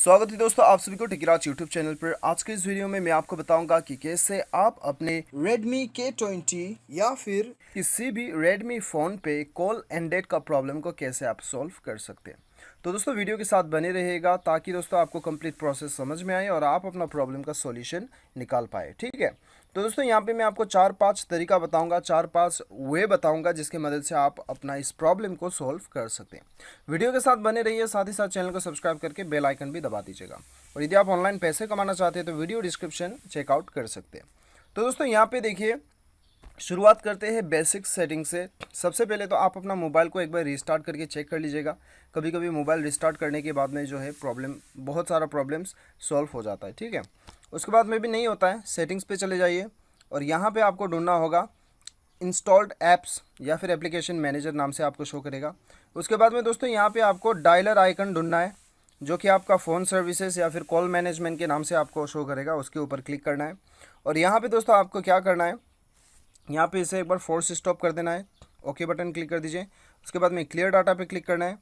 स्वागत है दोस्तों आप सभी को टेकिराज यूट्यूब चैनल पर। आज के इस वीडियो में मैं आपको बताऊंगा कि कैसे आप अपने Redmi K20 या फिर किसी भी Redmi फ़ोन पे कॉल एंडेड का प्रॉब्लम को कैसे आप सॉल्व कर सकते हैं। तो दोस्तों वीडियो के साथ बने रहिएगा ताकि दोस्तों आपको कंप्लीट प्रोसेस समझ में आए और आप अपना प्रॉब्लम का सॉल्यूशन निकाल पाए। ठीक है, तो दोस्तों यहाँ पे मैं आपको 4-5 तरीका बताऊंगा, 4-5 वे बताऊंगा जिसकी मदद से आप अपना इस प्रॉब्लम को सॉल्व कर सकते हैं। वीडियो के साथ बने रहिए, साथ ही साथ चैनल को सब्सक्राइब करके बेल आइकन भी दबा दीजिएगा। और यदि आप ऑनलाइन पैसे कमाना चाहते हैं तो वीडियो डिस्क्रिप्शन चेकआउट कर सकते हैं। तो दोस्तों यहाँ पे देखिए, शुरुआत करते हैं बेसिक सेटिंग से। सबसे पहले तो आप अपना मोबाइल को एक बार रिस्टार्ट करके चेक कर लीजिएगा। कभी कभी मोबाइल रिस्टार्ट करने के बाद में जो है बहुत सारा प्रॉब्लम्स सॉल्व हो जाता है। ठीक है, उसके बाद में भी नहीं होता है, सेटिंग्स पे चले जाइए और यहाँ पे आपको ढूंढना होगा इंस्टॉल्ड ऐप्स या फिर एप्लीकेशन मैनेजर नाम से आपको शो करेगा। उसके बाद में दोस्तों यहाँ पे आपको डायलर आइकन ढूंढना है जो कि आपका फ़ोन सर्विसेज या फिर कॉल मैनेजमेंट के नाम से आपको शो करेगा। उसके ऊपर क्लिक करना है और यहाँ पे दोस्तों आपको क्या करना है, यहाँ पे इसे एक बार फोर्स स्टॉप कर देना है। ओके बटन क्लिक कर दीजिए। उसके बाद में क्लियर डाटा पे क्लिक करना है,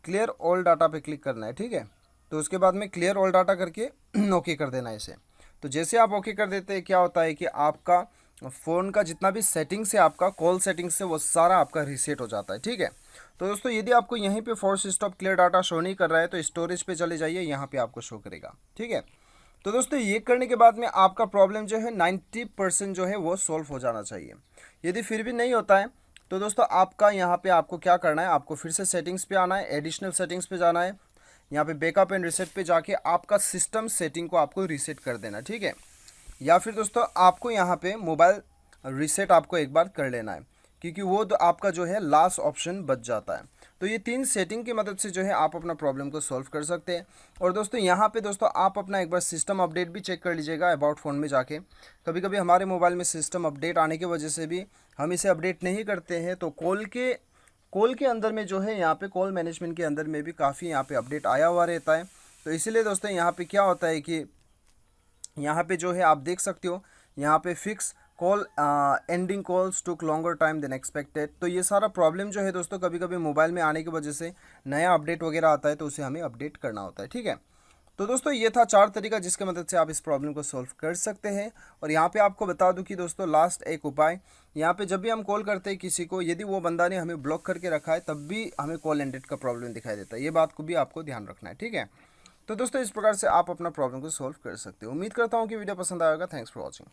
क्लियर ऑल डाटा पे क्लिक करना है। ठीक है, तो उसके बाद में क्लियर ऑल डाटा करके ओके कर देना है इसे। तो जैसे आप ओके कर देते हैं क्या होता है कि आपका फ़ोन का जितना भी सेटिंग्स है, आपका कॉल सेटिंग्स है, वो सारा आपका रीसेट हो जाता है। ठीक है, तो दोस्तों यदि आपको यहीं पे force stop clear data show नहीं कर रहा है तो स्टोरेज पे चले जाइए, यहाँ पे आपको शो करेगा। ठीक है, तो दोस्तों ये करने के बाद में आपका प्रॉब्लम जो है 90% जो है वो सॉल्व हो जाना चाहिए। यदि फिर भी नहीं होता है तो दोस्तों आपका यहाँ पे आपको क्या करना है, आपको फिर से सेटिंग्स पे आना है, एडिशनल सेटिंग्स पे जाना है। यहाँ पे बैकअप एंड रीसेट पे जाके आपका सिस्टम सेटिंग को आपको रीसेट कर देना। ठीक है, या फिर दोस्तों आपको यहाँ पे मोबाइल रीसेट आपको एक बार कर लेना है क्योंकि वो तो आपका जो है लास्ट ऑप्शन बच जाता है। तो ये 3 सेटिंग की मदद से जो है आप अपना प्रॉब्लम को सॉल्व कर सकते हैं। और दोस्तों यहाँ पे दोस्तों आप अपना एक बार सिस्टम अपडेट भी चेक कर लीजिएगा अबाउट फ़ोन में जाके। कभी कभी हमारे मोबाइल में सिस्टम अपडेट आने की वजह से भी हम इसे अपडेट नहीं करते हैं, तो कॉल के अंदर में जो है यहाँ पे कॉल मैनेजमेंट के अंदर में भी काफ़ी यहाँ पे अपडेट आया हुआ रहता है। तो इसीलिए दोस्तों यहाँ पे क्या होता है कि यहाँ पे जो है आप देख सकते हो, यहाँ पे फिक्स कॉल एंडिंग कॉल्स टुक लॉन्गर टाइम देन एक्सपेक्टेड। तो ये सारा प्रॉब्लम जो है दोस्तों कभी कभी मोबाइल में आने की वजह से नया अपडेट वगैरह आता है तो उसे हमें अपडेट करना होता है। ठीक है, तो दोस्तों ये था 4 तरीका जिसके मदद से आप इस प्रॉब्लम को सॉल्व कर सकते हैं। और यहाँ पे आपको बता दूं कि दोस्तों लास्ट एक उपाय, यहाँ पे जब भी हम कॉल करते हैं किसी को, यदि वो बंदा ने हमें ब्लॉक करके रखा है तब भी हमें कॉल एंडेड का प्रॉब्लम दिखाई देता है। ये बात को भी आपको ध्यान रखना है। ठीक है, तो दोस्तों इस प्रकार से आप अपना प्रॉब्लम को सॉल्व कर सकते हो। उम्मीद करता हूँ कि वीडियो पसंद आएगा। Thanks for watching.